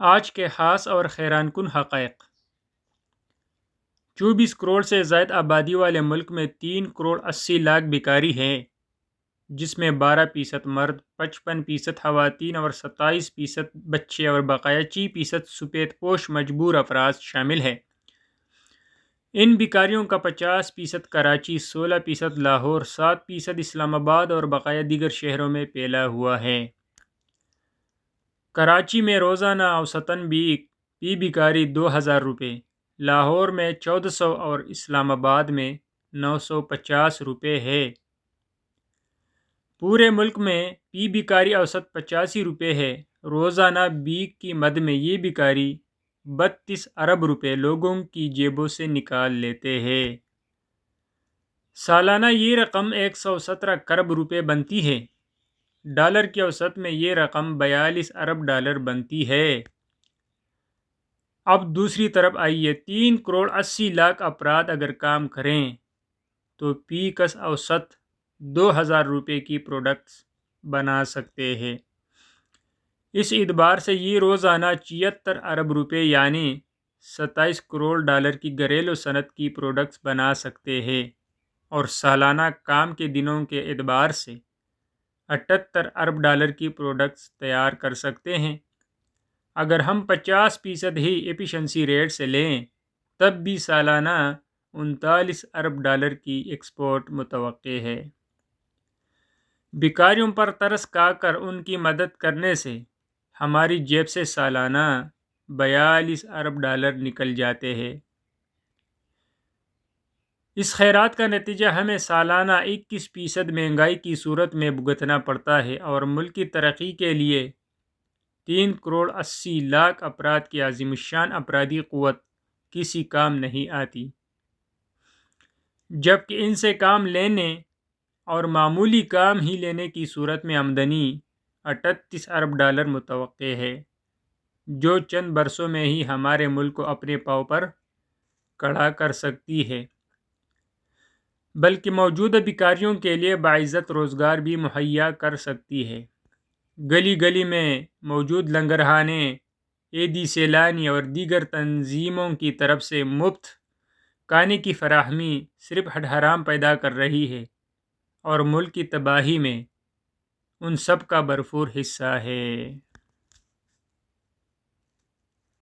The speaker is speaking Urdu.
آج کے خاص اور حیران کن حقائق: 24 کروڑ سے زائد آبادی والے ملک میں 3 کروڑ 80 لاکھ بیکاری ہے، جس میں 12% مرد، 55% خواتین اور 27% بچے اور بقیہ 6% سفید پوش مجبور افراد شامل ہیں۔ ان بیکاریوں کا 50% کراچی، 16% لاہور، 7% اسلام آباد اور بقیہ دیگر شہروں میں پھیلا ہوا ہے۔ کراچی میں روزانہ اوسطاً بیکاری 2000 روپے، لاہور میں 1400 اور اسلام آباد میں 950 روپے ہے۔ پورے ملک میں بیکاری اوسط 85 روپے ہے۔ روزانہ کی مد میں یہ بیکاری 32 ارب روپے لوگوں کی جیبوں سے نکال لیتے ہیں۔ سالانہ یہ رقم 117 کروڑ روپے بنتی ہے۔ ڈالر کی اوسط میں یہ رقم 42 ارب ڈالر بنتی ہے۔ اب دوسری طرف آئیے، 3 کروڑ 80 لاکھ افراد اگر کام کریں تو فی کس اوسط 2000 روپے کی پروڈکٹس بنا سکتے ہیں۔ اس اعتبار سے یہ روزانہ 76 ارب روپے یعنی 27 کروڑ ڈالر کی گھریلو صنعت کی پروڈکٹس بنا سکتے ہیں، اور سالانہ کام کے دنوں کے اعتبار سے 78 ارب ڈالر کی پروڈکٹس تیار کر سکتے ہیں۔ اگر ہم 50% ہی ایفیشنسی ریٹ سے لیں تب بھی سالانہ 39 ارب ڈالر کی ایکسپورٹ متوقع ہے۔ بیکاریوں پر ترس کھا کر ان کی مدد کرنے سے ہماری جیب سے سالانہ 42 ارب ڈالر نکل جاتے ہیں۔ اس خیرات کا نتیجہ ہمیں سالانہ 21% مہنگائی کی صورت میں بھگتنا پڑتا ہے، اور ملک کی ترقی کے لیے 3 کروڑ 80 لاکھ افراد کی عظیم الشان افرادی قوت کسی کام نہیں آتی، جبکہ ان سے کام لینے اور معمولی کام ہی لینے کی صورت میں آمدنی 38 ارب ڈالر متوقع ہے، جو چند برسوں میں ہی ہمارے ملک کو اپنے پاؤں پر کھڑا کر سکتی ہے، بلکہ موجودہ بیکاریوں کے لیے باعزت روزگار بھی مہیا کر سکتی ہے۔ گلی گلی میں موجود لنگرخانے عیدی سیلانی اور دیگر تنظیموں کی طرف سے مفت کھانے کی فراہمی صرف حرام پیدا کر رہی ہے، اور ملک کی تباہی میں ان سب کا بھرپور حصہ ہے۔